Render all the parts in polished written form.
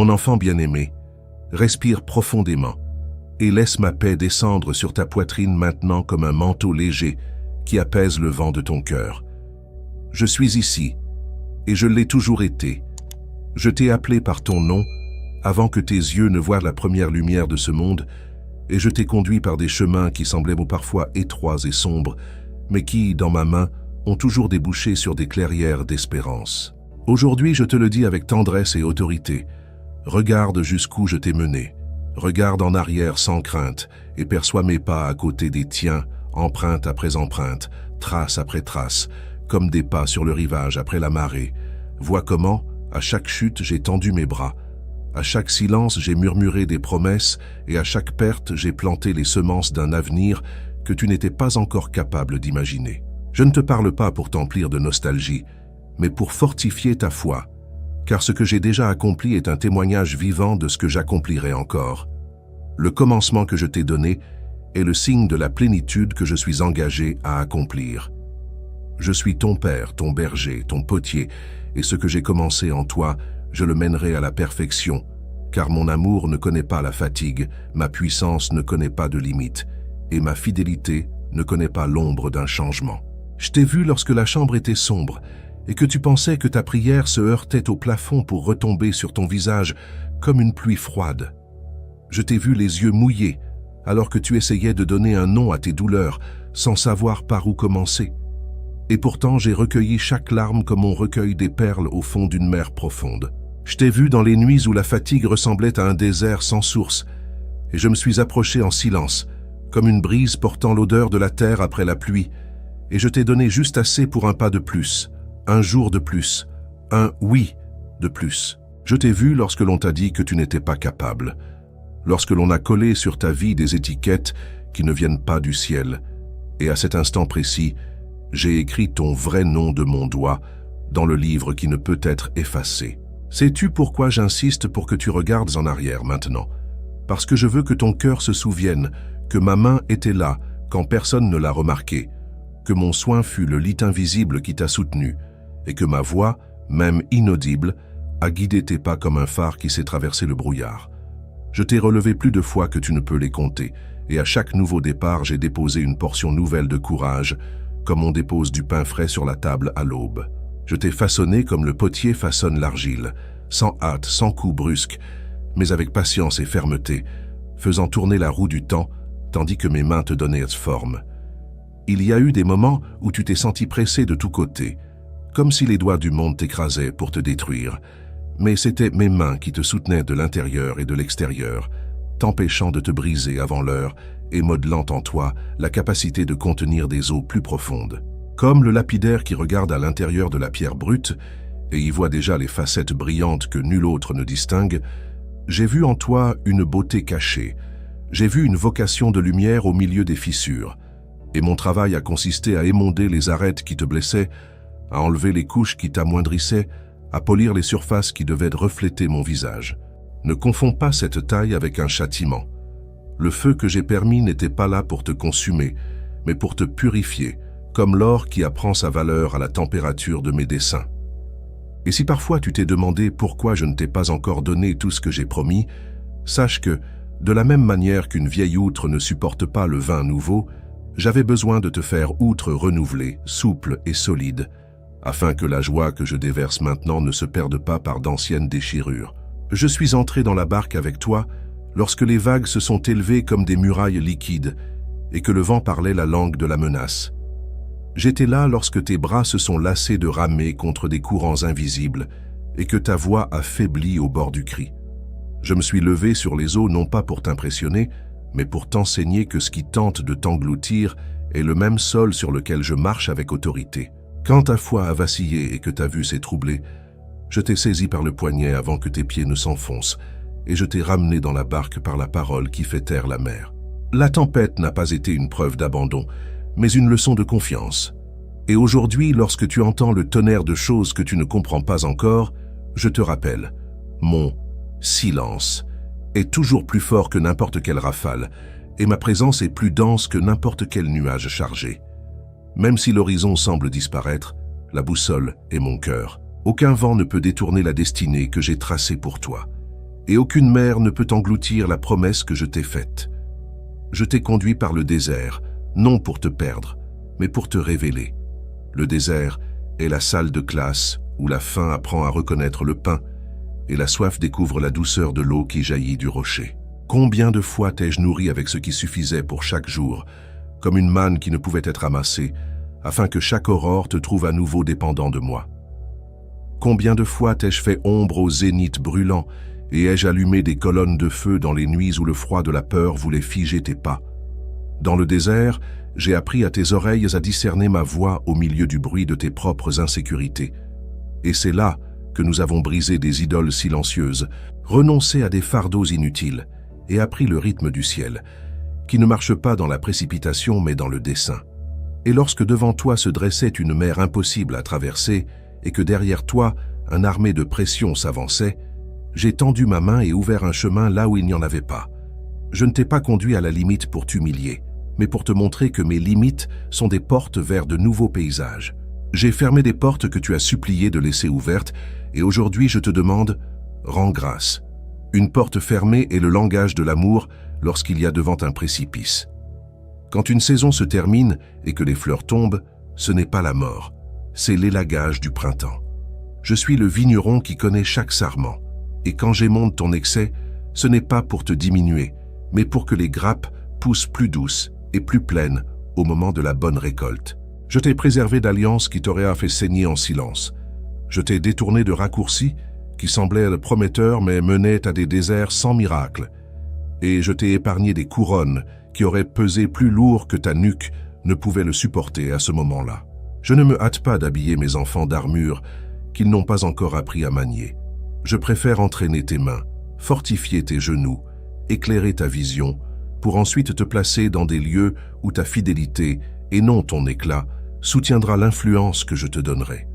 Mon enfant bien-aimé, respire profondément et laisse ma paix descendre sur ta poitrine maintenant comme un manteau léger qui apaise le vent de ton cœur. Je suis ici, et je l'ai toujours été. Je t'ai appelé par ton nom avant que tes yeux ne voient la première lumière de ce monde, et je t'ai conduit par des chemins qui semblaient parfois étroits et sombres, mais qui, dans ma main, ont toujours débouché sur des clairières d'espérance. Aujourd'hui, je te le dis avec tendresse et autorité, regarde jusqu'où je t'ai mené, regarde en arrière sans crainte et perçois mes pas à côté des tiens, empreinte après empreinte, trace après trace, comme des pas sur le rivage après la marée. Vois comment, à chaque chute, j'ai tendu mes bras. À chaque silence, j'ai murmuré des promesses et à chaque perte, j'ai planté les semences d'un avenir que tu n'étais pas encore capable d'imaginer. Je ne te parle pas pour t'emplir de nostalgie, mais pour fortifier ta foi, car ce que j'ai déjà accompli est un témoignage vivant de ce que j'accomplirai encore. Le commencement que je t'ai donné est le signe de la plénitude que je suis engagé à accomplir. Je suis ton père, ton berger, ton potier, et ce que j'ai commencé en toi, je le mènerai à la perfection, car mon amour ne connaît pas la fatigue, ma puissance ne connaît pas de limite, et ma fidélité ne connaît pas l'ombre d'un changement. Je t'ai vu lorsque la chambre était sombre, et que tu pensais que ta prière se heurtait au plafond pour retomber sur ton visage comme une pluie froide. Je t'ai vu les yeux mouillés, alors que tu essayais de donner un nom à tes douleurs, sans savoir par où commencer. Et pourtant, j'ai recueilli chaque larme comme on recueille des perles au fond d'une mer profonde. Je t'ai vu dans les nuits où la fatigue ressemblait à un désert sans source, et je me suis approché en silence, comme une brise portant l'odeur de la terre après la pluie, et je t'ai donné juste assez pour un pas de plus, un jour de plus, un oui de plus. Je t'ai vu lorsque l'on t'a dit que tu n'étais pas capable, lorsque l'on a collé sur ta vie des étiquettes qui ne viennent pas du ciel, et à cet instant précis, j'ai écrit ton vrai nom de mon doigt dans le livre qui ne peut être effacé. Sais-tu pourquoi j'insiste pour que tu regardes en arrière maintenant? Parce que je veux que ton cœur se souvienne que ma main était là quand personne ne l'a remarqué, que mon soin fut le lit invisible qui t'a soutenu, et que ma voix, même inaudible, a guidé tes pas comme un phare qui sait traverser le brouillard. Je t'ai relevé plus de fois que tu ne peux les compter, et à chaque nouveau départ, j'ai déposé une portion nouvelle de courage, comme on dépose du pain frais sur la table à l'aube. Je t'ai façonné comme le potier façonne l'argile, sans hâte, sans coup brusque, mais avec patience et fermeté, faisant tourner la roue du temps, tandis que mes mains te donnaient forme. Il y a eu des moments où tu t'es senti pressé de tous côtés, comme si les doigts du monde t'écrasaient pour te détruire, mais c'était mes mains qui te soutenaient de l'intérieur et de l'extérieur, t'empêchant de te briser avant l'heure et modelant en toi la capacité de contenir des eaux plus profondes. Comme le lapidaire qui regarde à l'intérieur de la pierre brute et y voit déjà les facettes brillantes que nul autre ne distingue, j'ai vu en toi une beauté cachée, j'ai vu une vocation de lumière au milieu des fissures, et mon travail a consisté à émonder les arêtes qui te blessaient, à enlever les couches qui t'amoindrissaient, à polir les surfaces qui devaient refléter mon visage. Ne confonds pas cette taille avec un châtiment. Le feu que j'ai permis n'était pas là pour te consumer, mais pour te purifier, comme l'or qui apprend sa valeur à la température de mes desseins. Et si parfois tu t'es demandé pourquoi je ne t'ai pas encore donné tout ce que j'ai promis, sache que, de la même manière qu'une vieille outre ne supporte pas le vin nouveau, j'avais besoin de te faire outre renouvelée, souple et solide, afin que la joie que je déverse maintenant ne se perde pas par d'anciennes déchirures. Je suis entré dans la barque avec toi lorsque les vagues se sont élevées comme des murailles liquides et que le vent parlait la langue de la menace. J'étais là lorsque tes bras se sont lassés de ramer contre des courants invisibles et que ta voix a faibli au bord du cri. Je me suis levé sur les eaux non pas pour t'impressionner, mais pour t'enseigner que ce qui tente de t'engloutir est le même sol sur lequel je marche avec autorité. Quand ta foi a vacillé et que ta vue s'est troublée, je t'ai saisi par le poignet avant que tes pieds ne s'enfoncent, et je t'ai ramené dans la barque par la parole qui fait taire la mer. La tempête n'a pas été une preuve d'abandon, mais une leçon de confiance. Et aujourd'hui, lorsque tu entends le tonnerre de choses que tu ne comprends pas encore, je te rappelle, mon silence est toujours plus fort que n'importe quelle rafale, et ma présence est plus dense que n'importe quel nuage chargé. Même si l'horizon semble disparaître, la boussole est mon cœur. Aucun vent ne peut détourner la destinée que j'ai tracée pour toi. et aucune mer ne peut engloutir la promesse que je t'ai faite. Je t'ai conduit par le désert, non pour te perdre, mais pour te révéler. Le désert est la salle de classe où la faim apprend à reconnaître le pain et la soif découvre la douceur de l'eau qui jaillit du rocher. Combien de fois t'ai-je nourri avec ce qui suffisait pour chaque jour, comme une manne qui ne pouvait être amassée, afin que chaque aurore te trouve à nouveau dépendant de moi. Combien de fois t'ai-je fait ombre au zénith brûlant et ai-je allumé des colonnes de feu dans les nuits où le froid de la peur voulait figer tes pas. Dans le désert, j'ai appris à tes oreilles à discerner ma voix au milieu du bruit de tes propres insécurités. Et c'est là que nous avons brisé des idoles silencieuses, renoncé à des fardeaux inutiles et appris le rythme du ciel, qui ne marche pas dans la précipitation mais dans le dessein. Et lorsque devant toi se dressait une mer impossible à traverser et que derrière toi un armée de pression s'avançait, j'ai tendu ma main et ouvert un chemin là où il n'y en avait pas. Je ne t'ai pas conduit à la limite pour t'humilier, mais pour te montrer que mes limites sont des portes vers de nouveaux paysages. J'ai fermé des portes que tu as supplié de laisser ouvertes, et aujourd'hui je te demande, rends grâce. Une porte fermée est le langage de l'amour lorsqu'il y a devant un précipice. Quand une saison se termine et que les fleurs tombent, ce n'est pas la mort, c'est l'élagage du printemps. Je suis le vigneron qui connaît chaque sarment, et quand j'émonde ton excès, ce n'est pas pour te diminuer, mais pour que les grappes poussent plus douces et plus pleines au moment de la bonne récolte. Je t'ai préservé d'alliances qui t'auraient fait saigner en silence. Je t'ai détourné de raccourcis qui semblaient prometteurs mais menaient à des déserts sans miracle. Et je t'ai épargné des couronnes qui auraient pesé plus lourd que ta nuque ne pouvait le supporter à ce moment-là. Je ne me hâte pas d'habiller mes enfants d'armure qu'ils n'ont pas encore appris à manier. Je préfère entraîner tes mains, fortifier tes genoux, éclairer ta vision, pour ensuite te placer dans des lieux où ta fidélité, et non ton éclat, soutiendra l'influence que je te donnerai.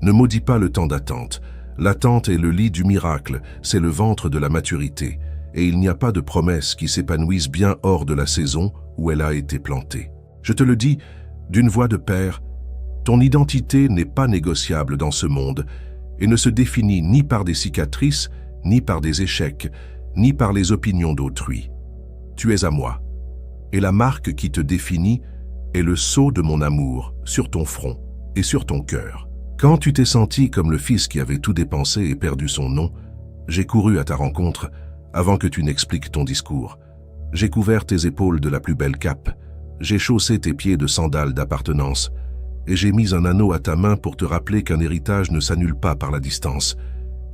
Ne maudis pas le temps d'attente. L'attente est le lit du miracle, c'est le ventre de la maturité, et il n'y a pas de promesse qui s'épanouisse bien hors de la saison où elle a été plantée. Je te le dis, d'une voix de père, ton identité n'est pas négociable dans ce monde, et ne se définit ni par des cicatrices, ni par des échecs, ni par les opinions d'autrui. Tu es à moi, et la marque qui te définit est le sceau de mon amour sur ton front et sur ton cœur. Quand tu t'es senti comme le fils qui avait tout dépensé et perdu son nom, j'ai couru à ta rencontre avant que tu n'expliques ton discours. J'ai couvert tes épaules de la plus belle cape, j'ai chaussé tes pieds de sandales d'appartenance, et j'ai mis un anneau à ta main pour te rappeler qu'un héritage ne s'annule pas par la distance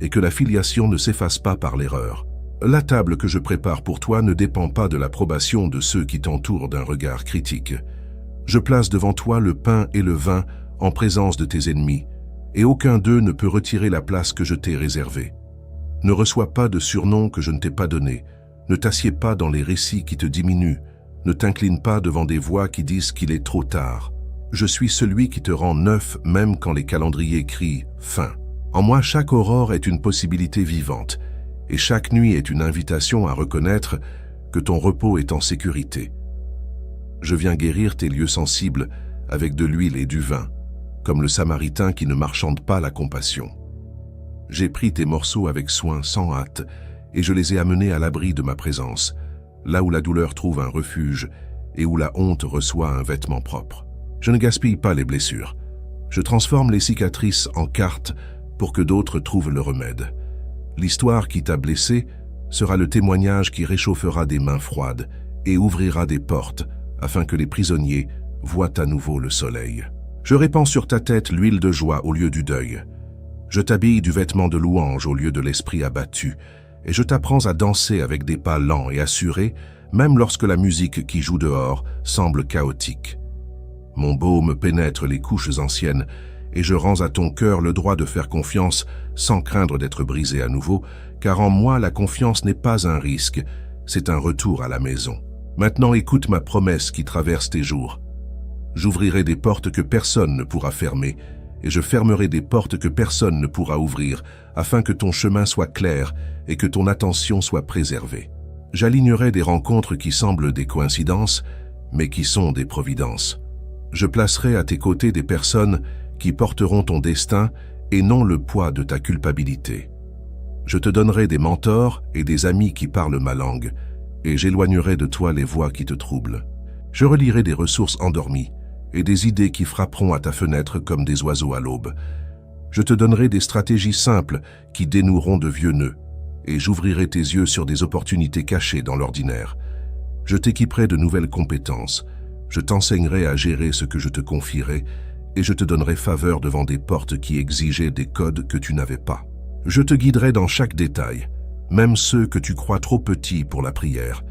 et que la filiation ne s'efface pas par l'erreur. La table que je prépare pour toi ne dépend pas de l'approbation de ceux qui t'entourent d'un regard critique. Je place devant toi le pain et le vin en présence de tes ennemis, et aucun d'eux ne peut retirer la place que je t'ai réservée. Ne reçois pas de surnom que je ne t'ai pas donné, ne t'assieds pas dans les récits qui te diminuent, ne t'incline pas devant des voix qui disent qu'il est trop tard. Je suis celui qui te rend neuf même quand les calendriers crient « fin ». En moi, chaque aurore est une possibilité vivante, et chaque nuit est une invitation à reconnaître que ton repos est en sécurité. Je viens guérir tes lieux sensibles avec de l'huile et du vin, comme le Samaritain qui ne marchande pas la compassion. J'ai pris tes morceaux avec soin, sans hâte, et je les ai amenés à l'abri de ma présence, là où la douleur trouve un refuge et où la honte reçoit un vêtement propre. Je ne gaspille pas les blessures. Je transforme les cicatrices en cartes pour que d'autres trouvent le remède. L'histoire qui t'a blessé sera le témoignage qui réchauffera des mains froides et ouvrira des portes afin que les prisonniers voient à nouveau le soleil. Je répands sur ta tête l'huile de joie au lieu du deuil. Je t'habille du vêtement de louange au lieu de l'esprit abattu, et je t'apprends à danser avec des pas lents et assurés, même lorsque la musique qui joue dehors semble chaotique. Mon baume pénètre les couches anciennes, et je rends à ton cœur le droit de faire confiance sans craindre d'être brisé à nouveau, car en moi la confiance n'est pas un risque, c'est un retour à la maison. Maintenant écoute ma promesse qui traverse tes jours. J'ouvrirai des portes que personne ne pourra fermer, et je fermerai des portes que personne ne pourra ouvrir, afin que ton chemin soit clair et que ton attention soit préservée. J'alignerai des rencontres qui semblent des coïncidences, mais qui sont des providences. Je placerai à tes côtés des personnes qui porteront ton destin et non le poids de ta culpabilité. Je te donnerai des mentors et des amis qui parlent ma langue, et j'éloignerai de toi les voix qui te troublent. Je relirai des ressources endormies et des idées qui frapperont à ta fenêtre comme des oiseaux à l'aube. Je te donnerai des stratégies simples qui dénoueront de vieux nœuds, et j'ouvrirai tes yeux sur des opportunités cachées dans l'ordinaire. Je t'équiperai de nouvelles compétences, je t'enseignerai à gérer ce que je te confierai, et je te donnerai faveur devant des portes qui exigeaient des codes que tu n'avais pas. Je te guiderai dans chaque détail, même ceux que tu crois trop petits pour la prière,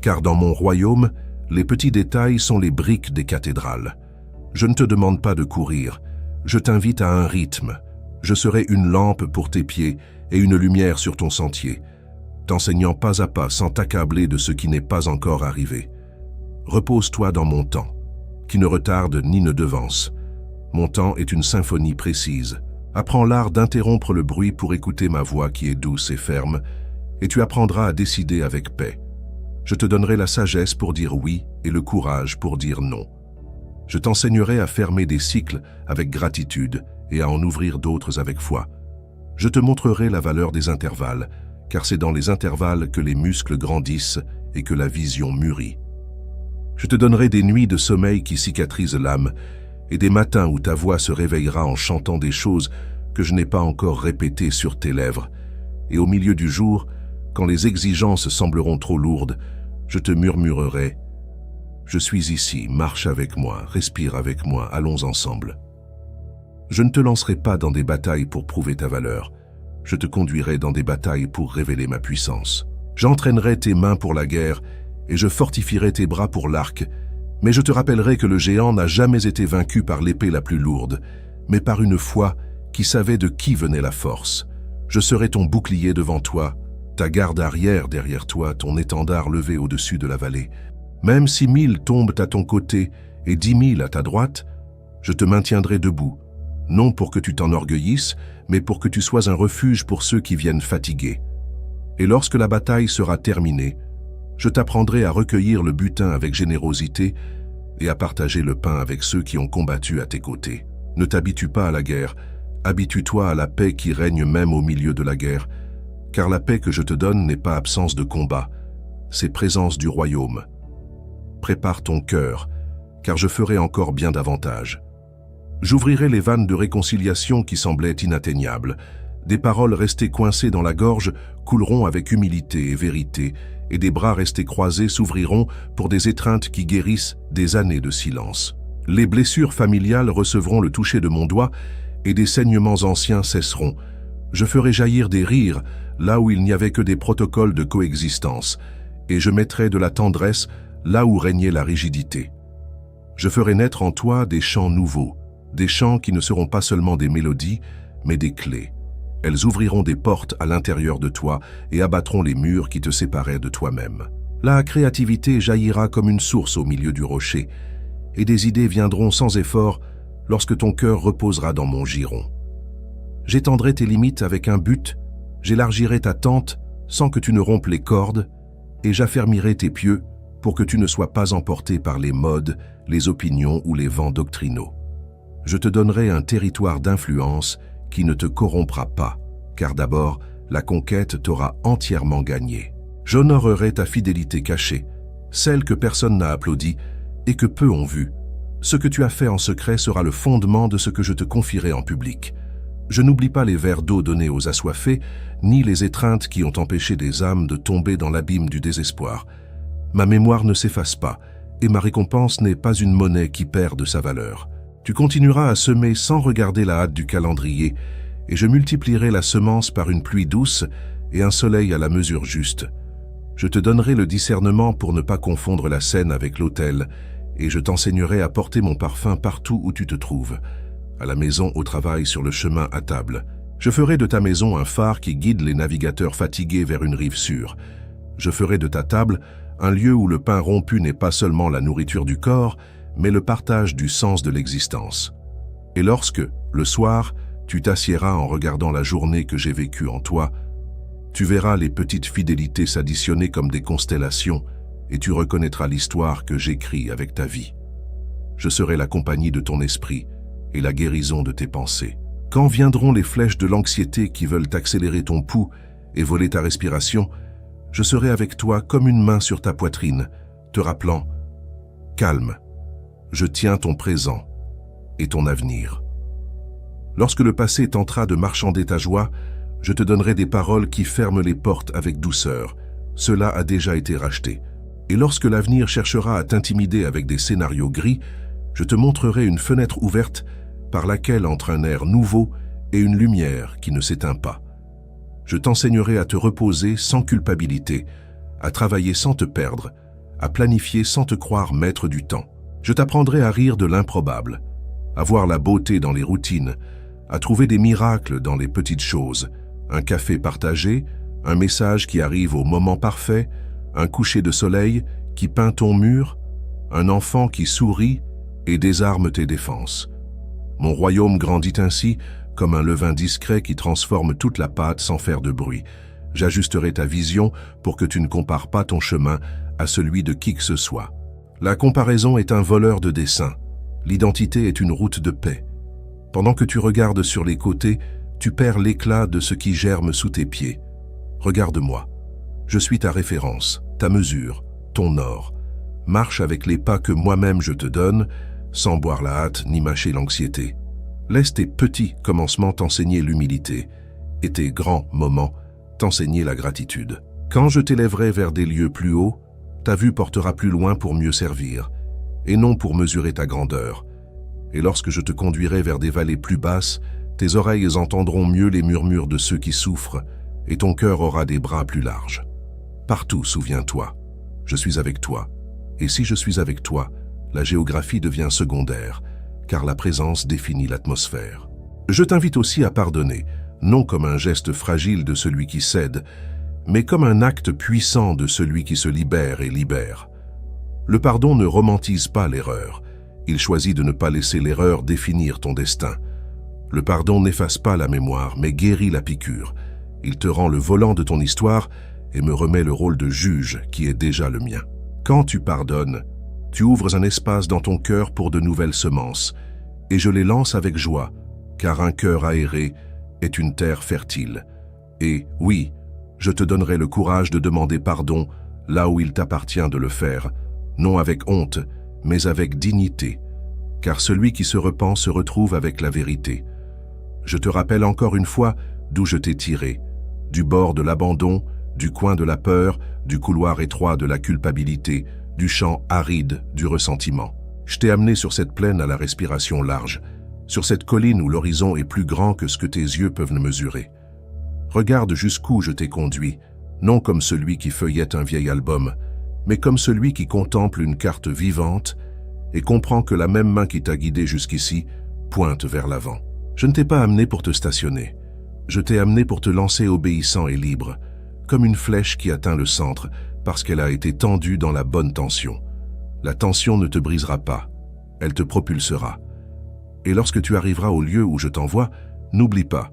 car dans mon royaume, les petits détails sont les briques des cathédrales. Je ne te demande pas de courir, je t'invite à un rythme. Je serai une lampe pour tes pieds et une lumière sur ton sentier, t'enseignant pas à pas sans t'accabler de ce qui n'est pas encore arrivé. Repose-toi dans mon temps, qui ne retarde ni ne devance. Mon temps est une symphonie précise. Apprends l'art d'interrompre le bruit pour écouter ma voix qui est douce et ferme, et tu apprendras à décider avec paix. Je te donnerai la sagesse pour dire oui et le courage pour dire non. Je t'enseignerai à fermer des cycles avec gratitude et à en ouvrir d'autres avec foi. Je te montrerai la valeur des intervalles, car c'est dans les intervalles que les muscles grandissent et que la vision mûrit. Je te donnerai des nuits de sommeil qui cicatrisent l'âme et des matins où ta voix se réveillera en chantant des choses que je n'ai pas encore répétées sur tes lèvres. Et au milieu du jour, quand les exigences sembleront trop lourdes, je te murmurerai « Je suis ici, marche avec moi, respire avec moi, allons ensemble ». Je ne te lancerai pas dans des batailles pour prouver ta valeur. Je te conduirai dans des batailles pour révéler ma puissance. J'entraînerai tes mains pour la guerre et je fortifierai tes bras pour l'arc, mais je te rappellerai que le géant n'a jamais été vaincu par l'épée la plus lourde, mais par une foi qui savait de qui venait la force. Je serai ton bouclier devant toi, ta garde arrière derrière toi, ton étendard levé au-dessus de la vallée. Même si 1000 tombent à ton côté et 10 000 à ta droite, je te maintiendrai debout, non pour que tu t'enorgueillisses, mais pour que tu sois un refuge pour ceux qui viennent fatigués. Et lorsque la bataille sera terminée, je t'apprendrai à recueillir le butin avec générosité et à partager le pain avec ceux qui ont combattu à tes côtés. Ne t'habitue pas à la guerre, habitue-toi à la paix qui règne même au milieu de la guerre, car la paix que je te donne n'est pas absence de combat, c'est présence du royaume. Prépare ton cœur, car je ferai encore bien davantage. J'ouvrirai les vannes de réconciliation qui semblaient inatteignables. Des paroles restées coincées dans la gorge couleront avec humilité et vérité, et des bras restés croisés s'ouvriront pour des étreintes qui guérissent des années de silence. Les blessures familiales recevront le toucher de mon doigt, et des saignements anciens cesseront. Je ferai jaillir des rires là où il n'y avait que des protocoles de coexistence, et je mettrai de la tendresse là où régnait la rigidité. Je ferai naître en toi des chants nouveaux, des chants qui ne seront pas seulement des mélodies, mais des clés. Elles ouvriront des portes à l'intérieur de toi et abattront les murs qui te séparaient de toi-même. La créativité jaillira comme une source au milieu du rocher, et des idées viendront sans effort lorsque ton cœur reposera dans mon giron. J'étendrai tes limites avec un but, j'élargirai ta tente sans que tu ne rompes les cordes, et j'affermirai tes pieux pour que tu ne sois pas emporté par les modes, les opinions ou les vents doctrinaux. Je te donnerai un territoire d'influence qui ne te corrompra pas, car d'abord, la conquête t'aura entièrement gagné. J'honorerai ta fidélité cachée, celle que personne n'a applaudie et que peu ont vue. Ce que tu as fait en secret sera le fondement de ce que je te confierai en public. Je n'oublie pas les verres d'eau donnés aux assoiffés, ni les étreintes qui ont empêché des âmes de tomber dans l'abîme du désespoir. Ma mémoire ne s'efface pas, et ma récompense n'est pas une monnaie qui perd de sa valeur. Tu continueras à semer sans regarder la hâte du calendrier, et je multiplierai la semence par une pluie douce et un soleil à la mesure juste. Je te donnerai le discernement pour ne pas confondre la scène avec l'autel, et je t'enseignerai à porter mon parfum partout où tu te trouves, à la maison, au travail, sur le chemin, à table. Je ferai de ta maison un phare qui guide les navigateurs fatigués vers une rive sûre. Je ferai de ta table un lieu où le pain rompu n'est pas seulement la nourriture du corps, mais le partage du sens de l'existence. Et lorsque, le soir, tu t'assiéras en regardant la journée que j'ai vécue en toi, tu verras les petites fidélités s'additionner comme des constellations, et tu reconnaîtras l'histoire que j'écris avec ta vie. Je serai la compagnie de ton esprit et la guérison de tes pensées. Quand viendront les flèches de l'anxiété qui veulent accélérer ton pouls et voler ta respiration, je serai avec toi comme une main sur ta poitrine, te rappelant « Calme, je tiens ton présent et ton avenir ». Lorsque le passé tentera de marchander ta joie, je te donnerai des paroles qui ferment les portes avec douceur. Cela a déjà été racheté. Et lorsque l'avenir cherchera à t'intimider avec des scénarios gris, je te montrerai une fenêtre ouverte par laquelle entre un air nouveau et une lumière qui ne s'éteint pas. Je t'enseignerai à te reposer sans culpabilité, à travailler sans te perdre, à planifier sans te croire maître du temps. Je t'apprendrai à rire de l'improbable, à voir la beauté dans les routines, à trouver des miracles dans les petites choses, un café partagé, un message qui arrive au moment parfait, un coucher de soleil qui peint ton mur, un enfant qui sourit et désarme tes défenses. Mon royaume grandit ainsi comme un levain discret qui transforme toute la pâte sans faire de bruit. J'ajusterai ta vision pour que tu ne compares pas ton chemin à celui de qui que ce soit. La comparaison est un voleur de dessein. L'identité est une route de paix. Pendant que tu regardes sur les côtés, tu perds l'éclat de ce qui germe sous tes pieds. Regarde-moi. Je suis ta référence, ta mesure, ton or. Marche avec les pas que moi-même je te donne, sans boire la hâte ni mâcher l'anxiété. Laisse tes petits commencements t'enseigner l'humilité, et tes grands moments t'enseigner la gratitude. Quand je t'élèverai vers des lieux plus hauts, ta vue portera plus loin pour mieux servir, et non pour mesurer ta grandeur. Et lorsque je te conduirai vers des vallées plus basses, tes oreilles entendront mieux les murmures de ceux qui souffrent, et ton cœur aura des bras plus larges. Partout, souviens-toi, je suis avec toi, et si je suis avec toi, la géographie devient secondaire, car la présence définit l'atmosphère. Je t'invite aussi à pardonner, non comme un geste fragile de celui qui cède, mais comme un acte puissant de celui qui se libère et libère. Le pardon ne romantise pas l'erreur, il choisit de ne pas laisser l'erreur définir ton destin. Le pardon n'efface pas la mémoire, mais guérit la piqûre. Il te rend le volant de ton histoire et me remet le rôle de juge qui est déjà le mien. Quand tu pardonnes, tu ouvres un espace dans ton cœur pour de nouvelles semences, et je les lance avec joie, car un cœur aéré est une terre fertile. Et oui, je te donnerai le courage de demander pardon là où il t'appartient de le faire, non avec honte, mais avec dignité, car celui qui se repent se retrouve avec la vérité. Je te rappelle encore une fois d'où je t'ai tiré, du bord de l'abandon, du coin de la peur, du couloir étroit de la culpabilité, du champ aride du ressentiment. Je t'ai amené sur cette plaine à la respiration large, sur cette colline où l'horizon est plus grand que ce que tes yeux peuvent ne mesurer. Regarde jusqu'où je t'ai conduit, non comme celui qui feuillette un vieil album, mais comme celui qui contemple une carte vivante et comprend que la même main qui t'a guidé jusqu'ici pointe vers l'avant. Je ne t'ai pas amené pour te stationner. Je t'ai amené pour te lancer obéissant et libre, comme une flèche qui atteint le centre parce qu'elle a été tendue dans la bonne tension. La tension ne te brisera pas, elle te propulsera. Et lorsque tu arriveras au lieu où je t'envoie, n'oublie pas,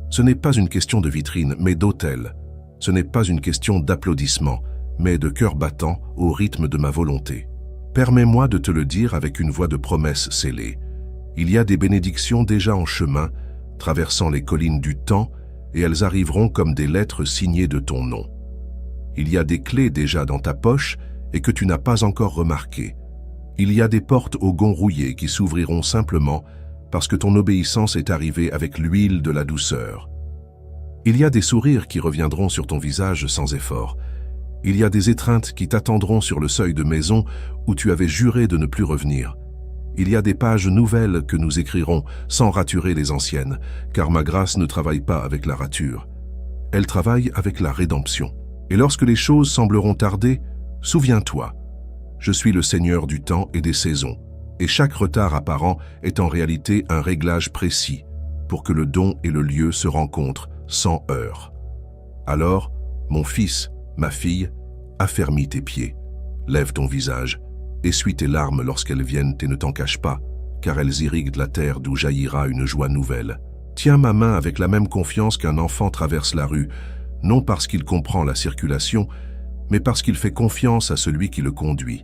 ce n'est pas une question de vitrine, mais d'autel. Ce n'est pas une question d'applaudissement, mais de cœur battant au rythme de ma volonté. Permets-moi de te le dire avec une voix de promesse scellée. Il y a des bénédictions déjà en chemin, traversant les collines du temps, et elles arriveront comme des lettres signées de ton nom. Il y a des clés déjà dans ta poche et que tu n'as pas encore remarquées. Il y a des portes au gonds rouillé qui s'ouvriront simplement parce que ton obéissance est arrivée avec l'huile de la douceur. Il y a des sourires qui reviendront sur ton visage sans effort. Il y a des étreintes qui t'attendront sur le seuil de maison où tu avais juré de ne plus revenir. Il y a des pages nouvelles que nous écrirons sans raturer les anciennes, car ma grâce ne travaille pas avec la rature. Elle travaille avec la rédemption. Et lorsque les choses sembleront tarder, souviens-toi, je suis le Seigneur du temps et des saisons, et chaque retard apparent est en réalité un réglage précis pour que le don et le lieu se rencontrent sans heurts. Alors, mon fils, ma fille, affermis tes pieds, lève ton visage, essuie tes larmes lorsqu'elles viennent et ne t'en cache pas, car elles irriguent la terre d'où jaillira une joie nouvelle. Tiens ma main avec la même confiance qu'un enfant traverse la rue, non parce qu'il comprend la circulation, mais parce qu'il fait confiance à celui qui le conduit.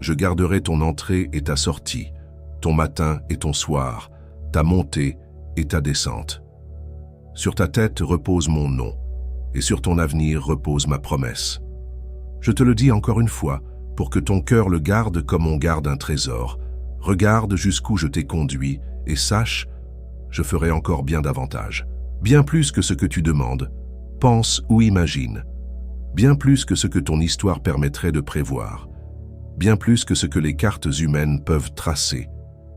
Je garderai ton entrée et ta sortie, ton matin et ton soir, ta montée et ta descente. Sur ta tête repose mon nom, et sur ton avenir repose ma promesse. Je te le dis encore une fois, pour que ton cœur le garde comme on garde un trésor. Regarde jusqu'où je t'ai conduit, et sache, je ferai encore bien davantage. Bien plus que ce que tu demandes, pense ou imagine. Bien plus que ce que ton histoire permettrait de prévoir. Bien plus que ce que les cartes humaines peuvent tracer.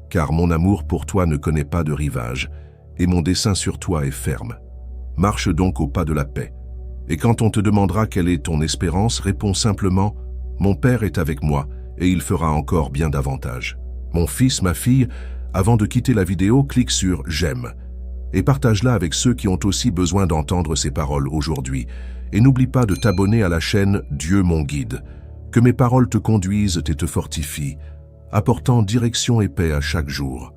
Car mon amour pour toi ne connaît pas de rivage, et mon dessein sur toi est ferme. Marche donc au pas de la paix. Et quand on te demandera quelle est ton espérance, réponds simplement « Mon Père est avec moi, et il fera encore bien davantage. » Mon fils, ma fille, avant de quitter la vidéo, clique sur « J'aime » et partage-la avec ceux qui ont aussi besoin d'entendre ces paroles aujourd'hui. Et n'oublie pas de t'abonner à la chaîne Dieu mon guide. Que mes paroles te conduisent et te fortifient, apportant direction et paix à chaque jour.